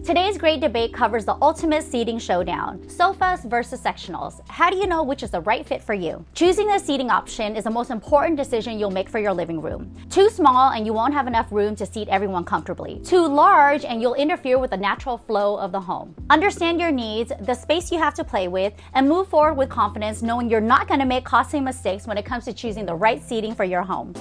Today's great debate covers the ultimate seating showdown, sofas versus sectionals. How do you know which is the right fit for you? Choosing a seating option is the most important decision you'll make for your living room. Too small and you won't have enough room to seat everyone comfortably. Too large and you'll interfere with the natural flow of the home. Understand your needs, the space you have to play with, and move forward with confidence knowing you're not going to make costly mistakes when it comes to choosing the right seating for your home.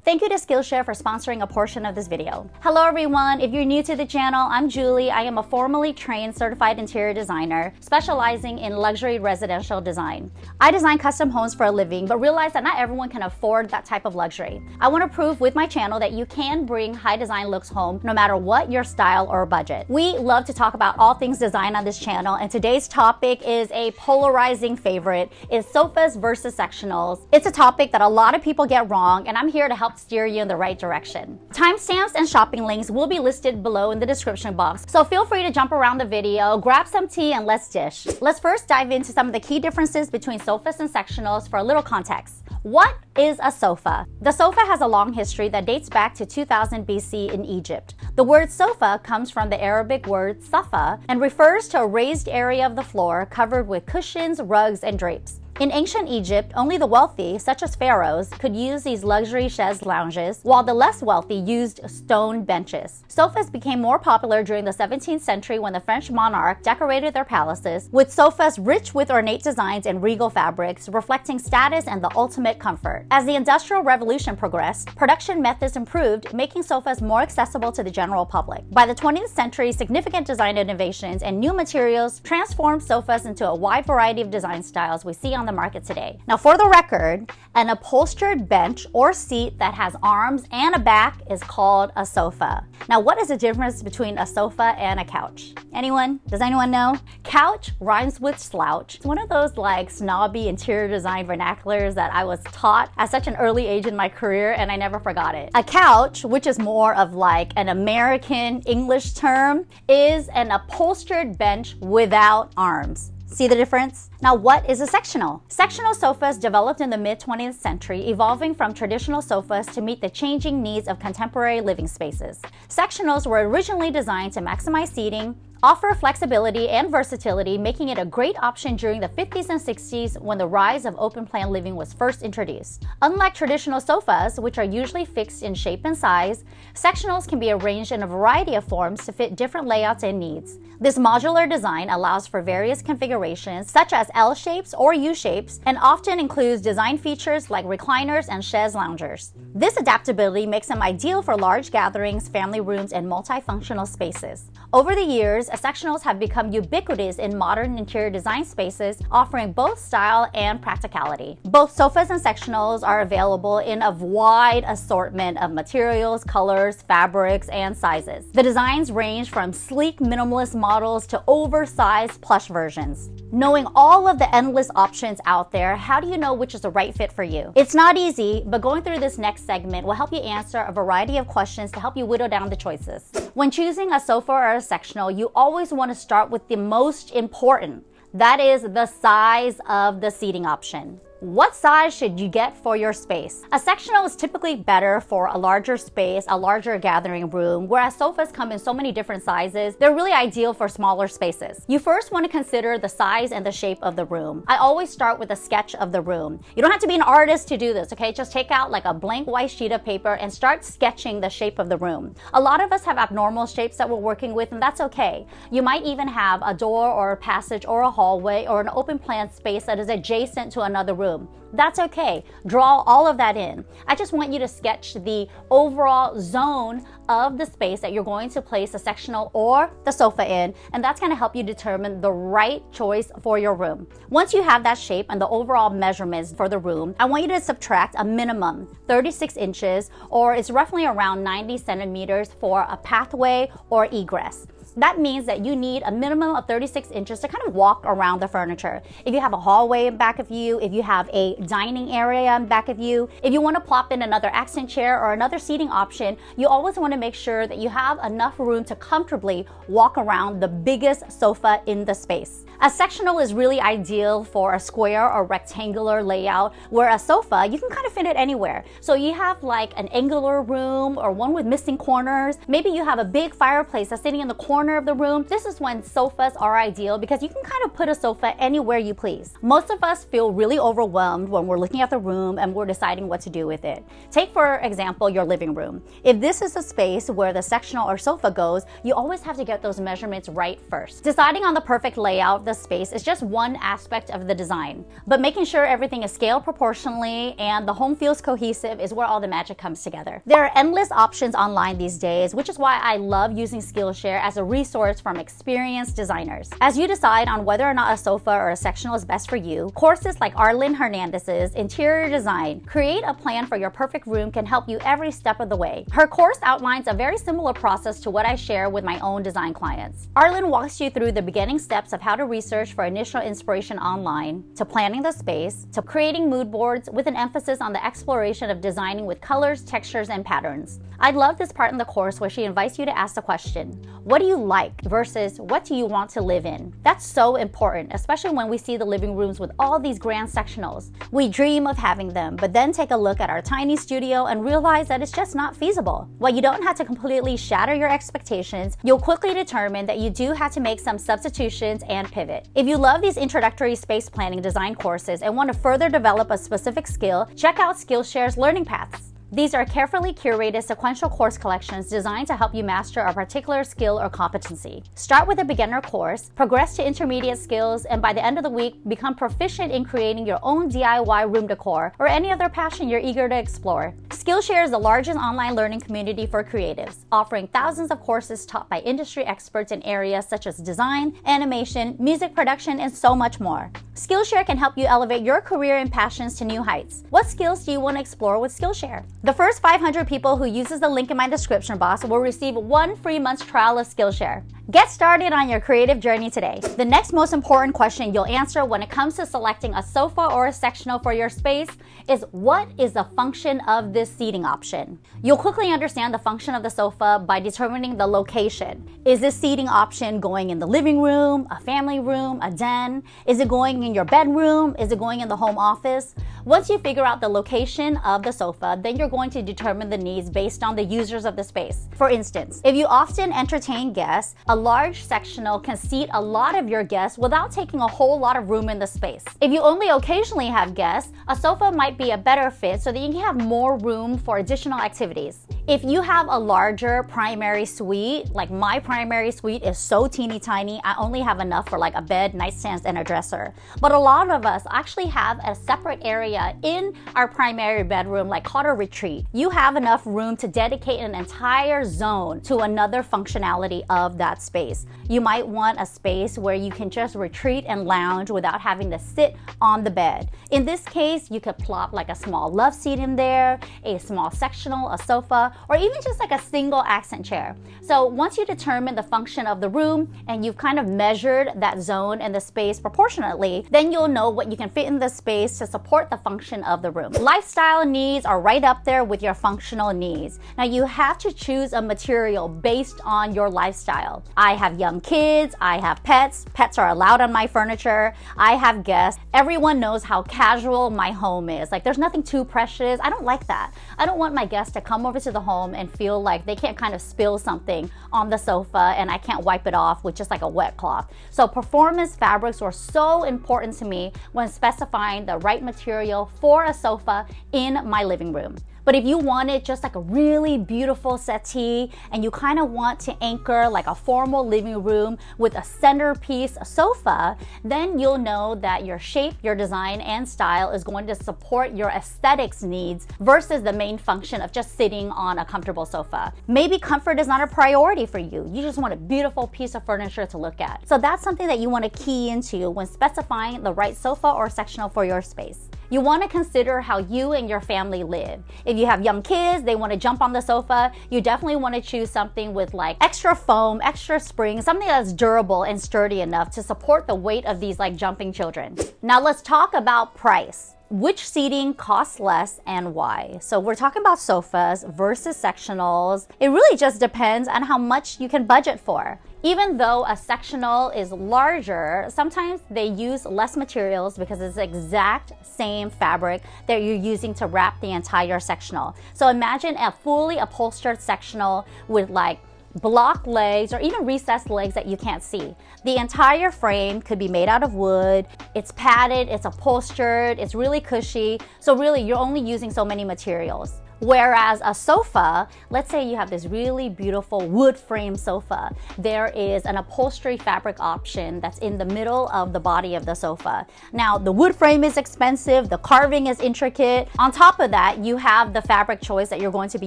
Thank you to SKILLSHARE for sponsoring a portion of this video. Hello everyone, if you're new to the channel, I'm Julie. I am a formally trained certified interior designer specializing in luxury residential design. I design custom homes for a living, but realize that not everyone can afford that type of luxury. I want to prove with my channel that you can bring high design looks home no matter what your style or budget. We love to talk about all things design on this channel, and today's topic is a polarizing favorite. It's sofas versus sectionals. It's a topic that a lot of people get wrong, and I'm here to help steer you in the right direction. Timestamps and shopping links will be listed below in the description box, so feel free to jump around the video, grab some tea, and let's dish. Let's first dive into some of the key differences between sofas and sectionals for a little context. What is a sofa? The sofa has a long history that dates back to 2000 BC in Egypt. The word sofa comes from the Arabic word safa and refers to a raised area of the floor covered with cushions, rugs, and drapes. In ancient Egypt, only the wealthy, such as pharaohs, could use these luxury chaise lounges, while the less wealthy used stone benches. Sofas became more popular during the 17th century when the French monarch decorated their palaces with sofas rich with ornate designs and regal fabrics, reflecting status and the ultimate comfort. As the Industrial Revolution progressed, production methods improved, making sofas more accessible to the general public. By the 20th century, significant design innovations and new materials transformed sofas into a wide variety of design styles we see on the market today. Now, for the record, an upholstered bench or seat that has arms and a back is called a sofa. Now, what is the difference between a sofa and a couch? Anyone? Does anyone know? Couch rhymes with slouch. It's one of those like snobby interior design vernaculars that I was taught at such an early age in my career, and I never forgot it. A couch, which is more of like an American English term, is an upholstered bench without arms. See the difference? Now, what is a sectional? Sectional sofas developed in the mid-20th century, evolving from traditional sofas to meet the changing needs of contemporary living spaces. Sectionals were originally designed to maximize seating, offer flexibility and versatility, making it a great option during the 50s and 60s when the rise of open-plan living was first introduced. Unlike traditional sofas, which are usually fixed in shape and size, sectionals can be arranged in a variety of forms to fit different layouts and needs. This modular design allows for various configurations, such as L shapes or U shapes, and often includes design features like recliners and chaise loungers. This adaptability makes them ideal for large gatherings, family rooms, and multifunctional spaces. Over the years, sectionals have become ubiquitous in modern interior design spaces, offering both style and practicality. Both sofas and sectionals are available in a wide assortment of materials, colors, fabrics, and sizes. The designs range from sleek minimalist models to oversized plush versions. Knowing all of the endless options out there, how do you know which is the right fit for you? It's not easy, but going through this next segment will help you answer a variety of questions to help you whittle down the choices. When choosing a sofa or a sectional, you always want to start with the most important. That is the size of the seating option. What size should you get for your space? A sectional is typically better for a larger space, a larger gathering room, whereas sofas come in so many different sizes. They're really ideal for smaller spaces. You first want to consider the size and the shape of the room. I always start with a sketch of the room. You don't have to be an artist to do this, okay? Just take out like a blank white sheet of paper and start sketching the shape of the room. A lot of us have abnormal shapes that we're working with, and that's okay. You might even have a door or a passage or a hallway or an open plan space that is adjacent to another room. That's okay. Draw all of that in. I just want you to sketch the overall zone of the space that you're going to place a sectional or the sofa in, and that's going to help you determine the right choice for your room. Once you have that shape and the overall measurements for the room, I want you to subtract a minimum 36 inches, or it's roughly around 90 centimeters for a pathway or egress. space. That means that you need a minimum of 36 inches to kind of walk around the furniture. If you have a hallway in back of you, if you have a dining area in back of you, if you want to plop in another accent chair or another seating option, you always want to make sure that you have enough room to comfortably walk around the biggest sofa in the space. A sectional is really ideal for a square or rectangular layout, where a sofa, you can kind of fit it anywhere. So you have like an angular room or one with missing corners. Maybe you have a big fireplace that's sitting in the corner of the room. This is when sofas are ideal because you can kind of put a sofa anywhere you please. Most of us feel really overwhelmed when we're looking at the room and we're deciding what to do with it. Take, for example, your living room. If this is a space where the sectional or sofa goes, you always have to get those measurements right first. Deciding on the perfect layout of the space is just one aspect of the design, but making sure everything is scaled proportionally and the home feels cohesive is where all the magic comes together. There are endless options online these days, which is why I love using SKILLSHARE as a resource from experienced designers. As you decide on whether or not a sofa or a sectional is best for you, courses like Arlen Hernandez's Interior Design, Create a Plan for Your Perfect Room can help you every step of the way. Her course outlines a very similar process to what I share with my own design clients. Arlen walks you through the beginning steps of how to research for initial inspiration online, to planning the space, to creating mood boards with an emphasis on the exploration of designing with colors, textures, and patterns. I love this part in the course where she invites you to ask the question, what do you like versus what do you want to live in? That's so important, especially when we see the living rooms with all these grand sectionals. We dream of having them, but then take a look at our tiny studio and realize that it's just not feasible. While you don't have to completely shatter your expectations, you'll quickly determine that you do have to make some substitutions and pivot. If you love these introductory space planning design courses and want to further develop a specific skill, check out SKILLSHARE's Learning Paths. These are carefully curated sequential course collections designed to help you master a particular skill or competency. Start with a beginner course, progress to intermediate skills, and by the end of the week, become proficient in creating your own DIY room decor or any other passion you're eager to explore. SKILLSHARE is the largest online learning community for creatives, offering thousands of courses taught by industry experts in areas such as design, animation, music production, and so much more. SKILLSHARE can help you elevate your career and passions to new heights. What skills do you want to explore with SKILLSHARE? The first 500 people who uses the link in my description box will receive 1 free month's trial of SKILLSHARE. Get started on your creative journey today. The next most important question you'll answer when it comes to selecting a sofa or a sectional for your space is, what is the function of this seating option? You'll quickly understand the function of the sofa by determining the location. Is this seating option going in the living room, a family room, a den? Is it going in your bedroom? Is it going in the home office? Once you figure out the location of the sofa, then you're going to determine the needs based on the users of the space. For instance, if you often entertain guests, a large sectional can seat a lot of your guests without taking a whole lot of room in the space. If you only occasionally have guests, a sofa might be a better fit so that you can have more room for additional activities. If you have a larger primary suite, like my primary suite is so teeny tiny, I only have enough for like a bed, nightstands, and a dresser. But a lot of us actually have a separate area in our primary bedroom, like called a retreat. You have enough room to dedicate an entire zone to another functionality of that space. You might want a space where you can just retreat and lounge without having to sit on the bed. In this case, you could plop like a small love seat in there, a small sectional, a sofa, or even just like a single accent chair. So once you determine the function of the room and you've kind of measured that zone and the space proportionately, then you'll know what you can fit in the space to support the function of the room. Lifestyle needs are right up there with your functional needs. Now you have to choose a material based on your lifestyle. I have young kids, I have pets. Pets are allowed on my furniture. I have guests. Everyone knows how casual my home is. Like, there's nothing too precious. I don't like that. I don't want my guests to come over to the home and feel like they can't kind of spill something on the sofa and I can't wipe it off with just like a wet cloth. So performance fabrics were so important to me when specifying the right material for a sofa in my living room. But if you wanted just like a really beautiful settee and you kind of want to anchor like a formal living room with a centerpiece sofa, then you'll know that your shape, your design, and style is going to support your aesthetics needs versus the main function of just sitting on a comfortable sofa. Maybe comfort is not a priority for you. You just want a beautiful piece of furniture to look at. So that's something that you want to key into when specifying the right sofa or sectional for your space. You want to consider how you and your family live. If you have young kids, they want to jump on the sofa, you definitely want to choose something with like extra foam, extra springs, something that's durable and sturdy enough to support the weight of these like jumping children. Now let's talk about price. Which seating costs less and why? So we're talking about sofas versus sectionals. It really just depends on how much you can budget for. Even though a sectional is larger, sometimes they use less materials because it's the exact same fabric that you're using to wrap the entire sectional. So imagine a fully upholstered sectional with like block legs or even recessed legs that you can't see. The entire frame could be made out of wood. It's padded, it's upholstered, it's really cushy. So really, you're only using so many materials. Whereas a sofa, let's say you have this really beautiful wood frame sofa, there is an upholstery fabric option that's in the middle of the body of the sofa. Now, the wood frame is expensive, the carving is intricate. On top of that, you have the fabric choice that you're going to be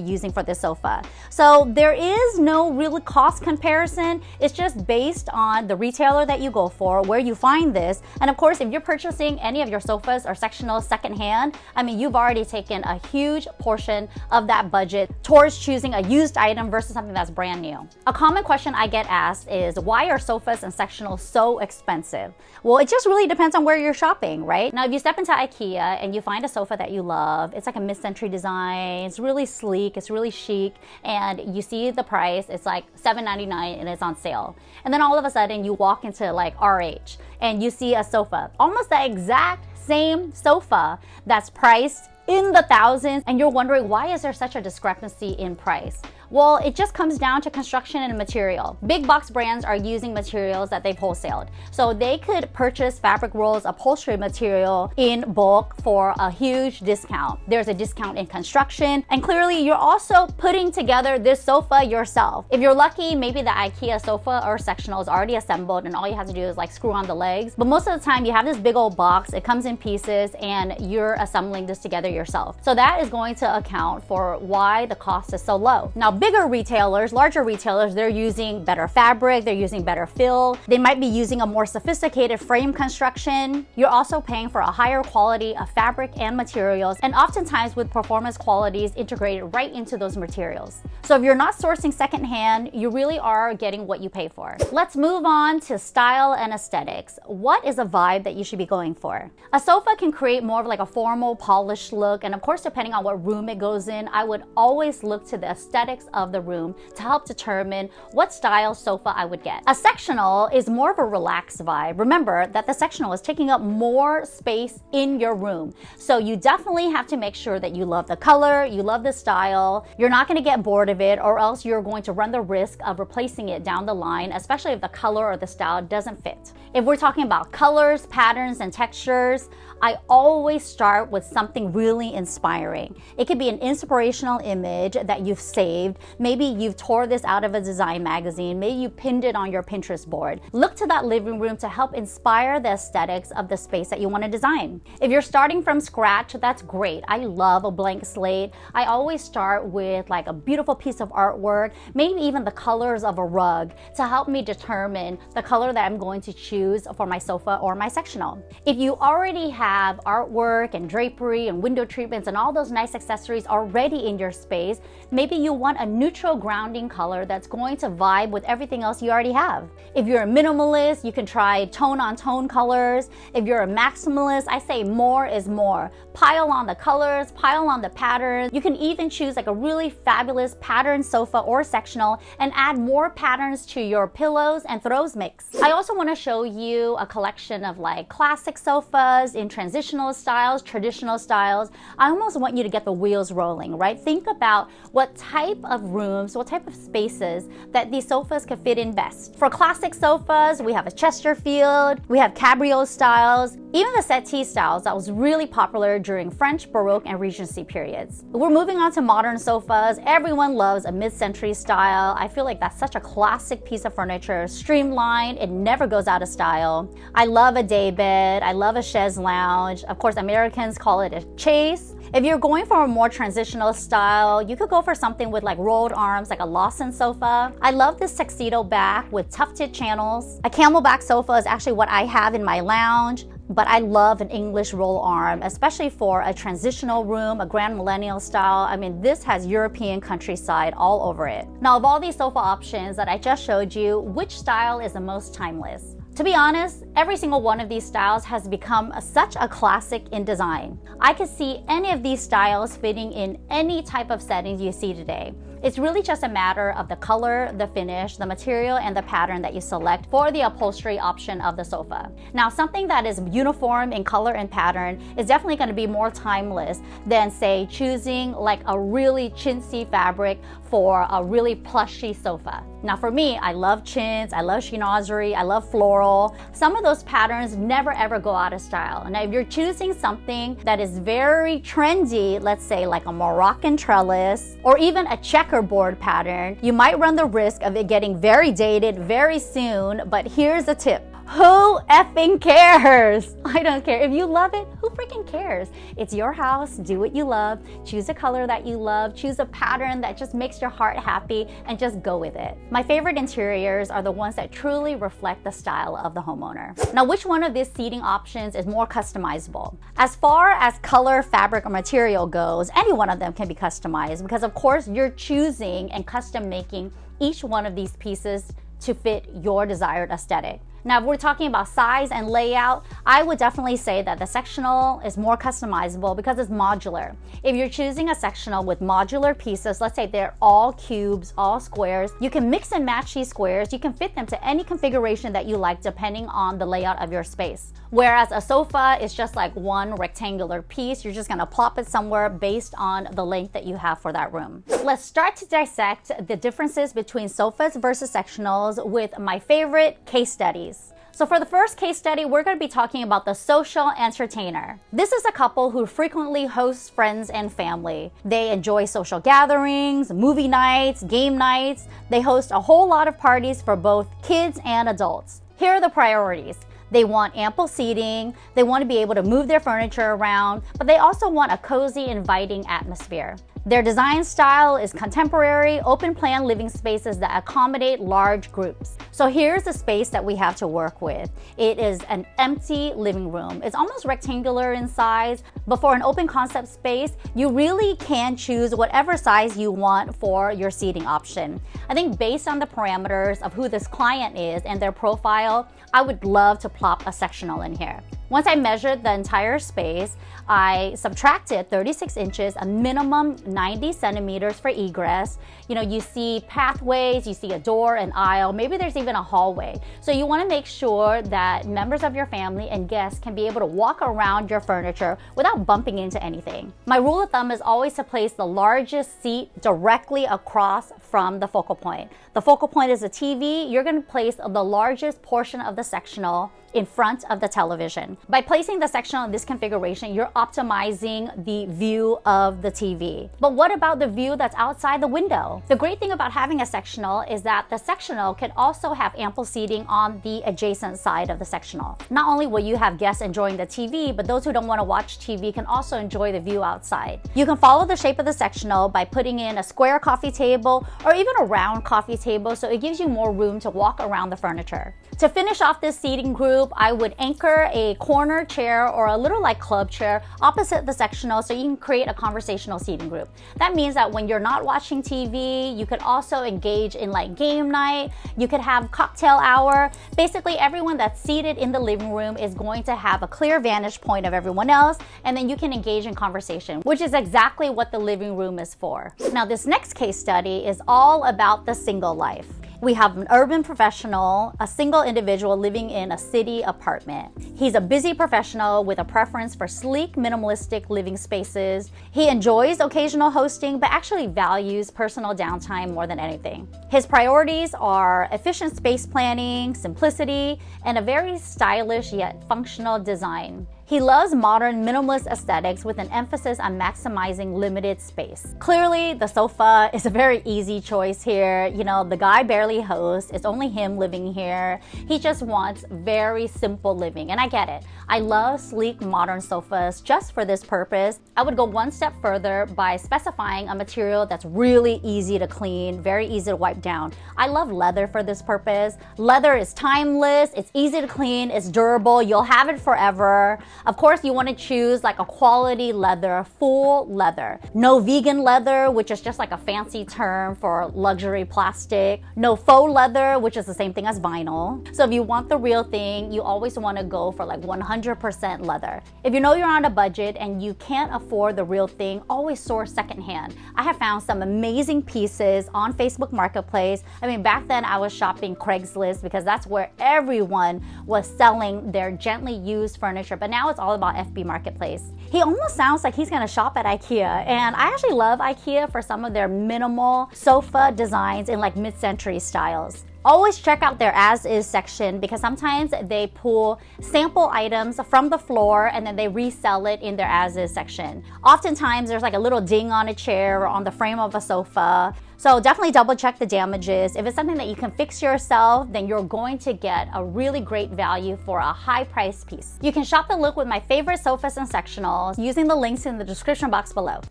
using for this sofa. So there is no real cost comparison. It's just based on the retailer that you go for, where you find this. And of course, if you're purchasing any of your sofas or sectionals secondhand, I mean, you've already taken a huge portion of that budget towards choosing a used item versus something that's brand new. A common question I get asked is, why are sofas and sectionals so expensive? Well, it just really depends on where you're shopping, right? Now, if you step into IKEA and you find a sofa that you love, it's like a mid-century design, it's really sleek, it's really chic, and you see the price, it's like $7.99 and it's on sale. And then all of a sudden you walk into like RH and you see a sofa, almost the exact same sofa that's priced in the thousands, and you're wondering, why is there such a discrepancy in price? Well, it just comes down to construction and material. Big box brands are using materials that they've wholesaled. So they could purchase fabric rolls, upholstery material in bulk for a huge discount. There's a discount in construction, and clearly you're also putting together this sofa yourself. If you're lucky, maybe the IKEA sofa or sectional is already assembled and all you have to do is like screw on the legs. But most of the time you have this big old box, it comes in pieces, and you're assembling this together yourself. So that is going to account for why the cost is so low. Now, bigger retailers, larger retailers, they're using better fabric, they're using better fill, they might be using a more sophisticated frame construction. You're also paying for a higher quality of fabric and materials, and oftentimes with performance qualities integrated right into those materials. So if you're not sourcing secondhand, you really are getting what you pay for. Let's move on to style and aesthetics. What is a vibe that you should be going for? A sofa can create more of like a formal, polished look, and of course, depending on what room it goes in, I would always look to the aesthetics of the room to help determine what style sofa I would get. A sectional is more of a relaxed vibe. Remember that the sectional is taking up more space in your room. So you definitely have to make sure that you love the color, you love the style, you're not going to get bored of it, or else you're going to run the risk of replacing it down the line, especially if the color or the style doesn't fit. If we're talking about colors, patterns, and textures, I always start with something really inspiring. It could be an inspirational image that you've saved. Maybe you've tore this out of a design magazine. Maybe you pinned it on your Pinterest board. Look to that living room to help inspire the aesthetics of the space that you want to design. If you're starting from scratch, that's great. I love a blank slate. I always start with like a beautiful piece of artwork, maybe even the colors of a rug to help me determine the color that I'm going to choose for my sofa or my sectional. If you already have artwork and drapery and window treatments and all those nice accessories already in your space, maybe you want a neutral grounding color that's going to vibe with everything else you already have. If you're a minimalist, you can try tone on tone colors. If you're a maximalist, I say more is more. Pile on the colors, pile on the patterns. You can even choose like a really fabulous pattern sofa or sectional and add more patterns to your pillows and throws mix. I also want to show you a collection of like classic sofas in transitional styles, traditional styles. I almost want you to get the wheels rolling, right? Think about what type of rooms, what type of spaces that these sofas could fit in best. For classic sofas, we have a Chesterfield, we have cabriole styles, even the settee styles that was really popular during French, Baroque, and Regency periods. We're moving on to modern sofas. Everyone loves a mid-century style. I feel like that's such a classic piece of furniture, streamlined, it never goes out of style. I love a daybed, I love a chaise lounge. Of course, Americans call it a chaise. If you're going for a more transitional style, you could go for something with like rolled arms, like a Lawson sofa. I love this tuxedo back with tufted channels. A camelback sofa is actually what I have in my lounge. but I love an English roll arm, especially for a transitional room, a grand millennial style. I mean, this has European countryside all over it. Now, of all these sofa options that I just showed you, which style is the most timeless? To be honest, every single one of these styles has become such a classic in design. I could see any of these styles fitting in any type of setting you see today. It's really just a matter of the color, the finish, the material, and the pattern that you select for the upholstery option of the sofa. Now, something that is uniform in color and pattern is definitely going to be more timeless than, say, choosing like a really chintzy fabric for a really plushy sofa. Now, for me, I love chintz, I love chinoiserie, I love floral. Some of those patterns never ever go out of style. Now, if you're choosing something that is very trendy, let's say like a Moroccan trellis or even a checkerboard pattern, you might run the risk of it getting very dated very soon. But here's a tip. Who effing cares? I don't care. If you love it, who freaking cares? It's your house. Do what you love. Choose a color that you love. Choose a pattern that just makes your heart happy and just go with it. My favorite interiors are the ones that truly reflect the style of the homeowner. Now, which one of these seating options is more customizable? As far as color, fabric, or material goes, any one of them can be customized because, of course, you're choosing and custom making each one of these pieces to fit your desired aesthetic. Now, if we're talking about size and layout, I would definitely say that the sectional is more customizable because it's modular. If you're choosing a sectional with modular pieces, let's say they're all cubes, all squares, you can mix and match these squares. You can fit them to any configuration that you like depending on the layout of your space. Whereas a sofa is just like one rectangular piece. You're just gonna plop it somewhere based on the length that you have for that room. Let's start to dissect the differences between sofas versus sectionals with my favorite case studies. So for the first case study, we're going to be talking about the social entertainer. This is a couple who frequently hosts friends and family. They enjoy social gatherings, movie nights, game nights. They host a whole lot of parties for both kids and adults. Here are the priorities. They want ample seating, they want to be able to move their furniture around, but they also want a cozy, inviting atmosphere. Their design style is contemporary, open-plan living spaces that accommodate large groups. So here's the space that we have to work with. It is an empty living room. It's almost rectangular in size, but for an open concept space, you really can choose whatever size you want for your seating option. I think based on the parameters of who this client is and their profile, I would love to plop a sectional in here. Once I measured the entire space, I subtracted 36 inches, a minimum 90 centimeters for egress. You know, you see pathways, you see a door, an aisle, maybe there's even a hallway. So you want to make sure that members of your family and guests can be able to walk around your furniture without bumping into anything. My rule of thumb is always to place the largest seat directly across from the focal point. The focal point is a TV. You're going to place the largest portion of the sectional in front of the television. By placing the sectional in this configuration, you're optimizing the view of the TV. But what about the view that's outside the window? The great thing about having a sectional is that the sectional can also have ample seating on the adjacent side of the sectional. Not only will you have guests enjoying the TV, but those who don't want to watch TV can also enjoy the view outside. You can follow the shape of the sectional by putting in a square coffee table or even a round coffee table, so it gives you more room to walk around the furniture. To finish off this seating group, I would anchor a corner chair or a little like club chair opposite the sectional so you can create a conversational seating group. That means that when you're not watching TV, you could also engage in like game night, you could have cocktail hour. Basically, everyone that's seated in the living room is going to have a clear vantage point of everyone else, and then you can engage in conversation, which is exactly what the living room is for. Now, this next case study is all about the single life. We have an urban professional, a single individual living in a city apartment. He's a busy professional with a preference for sleek, minimalistic living spaces. He enjoys occasional hosting, but actually values personal downtime more than anything. His priorities are efficient space planning, simplicity, and a very stylish yet functional design. He loves modern minimalist aesthetics with an emphasis on maximizing limited space. Clearly, the sofa is a very easy choice here. You know, the guy barely hosts. It's only him living here. He just wants very simple living, and I get it. I love sleek modern sofas just for this purpose. I would go one step further by specifying a material that's really easy to clean, very easy to wipe down. I love leather for this purpose. Leather is timeless, it's easy to clean, it's durable, you'll have it forever. Of course, you want to choose like a quality leather, full leather. No vegan leather, which is just like a fancy term for luxury plastic. No faux leather, which is the same thing as vinyl. So if you want the real thing, you always want to go for like 100% leather. If you know you're on a budget and you can't afford the real thing, always source secondhand. I have found some amazing pieces on Facebook Marketplace. I mean, back then I was shopping Craigslist because that's where everyone was selling their gently used furniture, but now it's all about FB Marketplace. He almost sounds like he's gonna shop at IKEA, and I actually love IKEA for some of their minimal sofa designs in like mid-century styles. Always check out their as-is section because sometimes they pull sample items from the floor and then they resell it in their as-is section. Oftentimes there's like a little ding on a chair or on the frame of a sofa. So definitely double check the damages. If it's something that you can fix yourself, then you're going to get a really great value for a high price piece. You can shop the look with my favorite sofas and sectionals using the links in the description box below.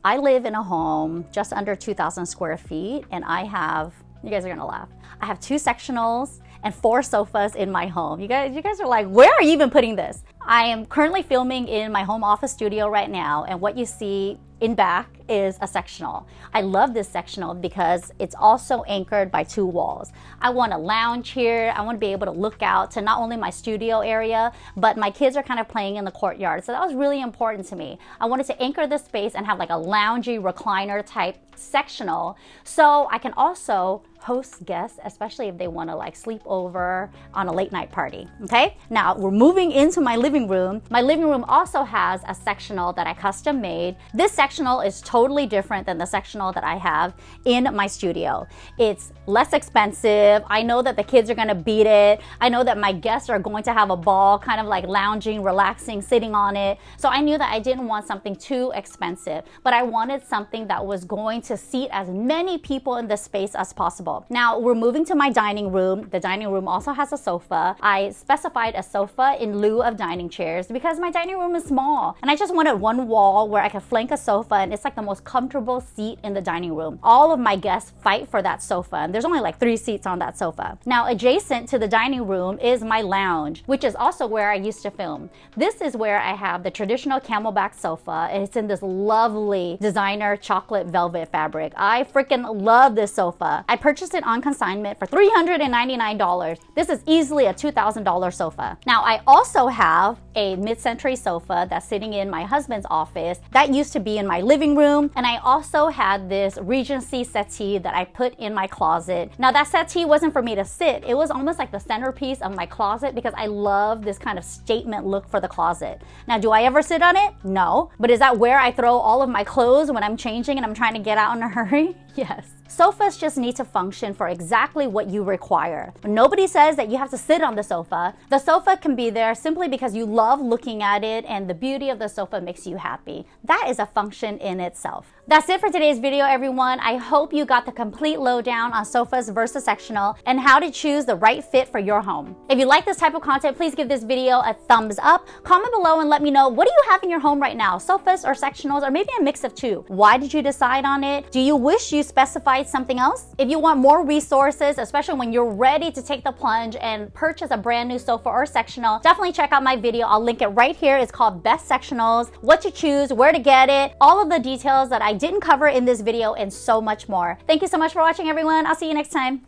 I live in a home just under 2,000 square feet, and I have, you guys are gonna laugh, I have 2 sectionals and 4 sofas in my home. You guys are like, where are you even putting this? I am currently filming in my home office studio right now, and what you see in back is a sectional. I love this sectional because it's also anchored by 2 walls. I want a lounge here. I want to be able to look out to not only my studio area, but my kids are kind of playing in the courtyard. So that was really important to me. I wanted to anchor the space and have like a loungy recliner type sectional, so I can also host guests, especially if they want to like sleep over on a late night party. Okay, now we're moving into my living room. My living room also has a sectional that I custom made. This sectional is totally different than the sectional that I have in my studio. It's less expensive. I know that the kids are going to beat it. I know that my guests are going to have a ball, kind of like lounging, relaxing, sitting on it. So I knew that I didn't want something too expensive, but I wanted something that was going to seat as many people in the space as possible. Now we're moving to my dining room. The dining room also has a sofa. I specified a sofa in lieu of dining chairs because my dining room is small and I just wanted one wall where I could flank a sofa, and it's like the most comfortable seat in the dining room. All of my guests fight for that sofa, and there's only like 3 seats on that sofa. Now adjacent to the dining room is my lounge, which is also where I used to film. This is where I have the traditional camelback sofa, and it's in this lovely designer chocolate velvet fabric. I freaking love this sofa. I purchased it on consignment for $399. This is easily a $2,000 sofa. Now I also have a mid-century sofa that's sitting in my husband's office that used to be in my living room, and I also had this Regency settee that I put in my closet. Now that settee wasn't for me to sit, it was almost like the centerpiece of my closet because I love this kind of statement look for the closet. Now do I ever sit on it? No. But is that where I throw all of my clothes when I'm changing and I'm trying to get out in a hurry? Yes. Sofas just need to function for exactly what you require. Nobody says that you have to sit on the sofa. The sofa can be there simply because you love looking at it and the beauty of the sofa makes you happy. That is a function in itself. That's it for today's video, everyone. I hope you got the complete lowdown on sofas versus sectional and how to choose the right fit for your home. If you like this type of content, please give this video a thumbs up. Comment below and let me know, what do you have in your home right now? Sofas or sectionals, or maybe a mix of 2? Why did you decide on it? Do you wish you specified something else? If you want more resources, especially when you're ready to take the plunge and purchase a brand new sofa or sectional, definitely check out my video. I'll link it right here. It's called Best Sectionals, what to choose, where to get it, all of the details that I didn't cover in this video, and so much more. Thank you so much for watching, everyone. I'll see you next time.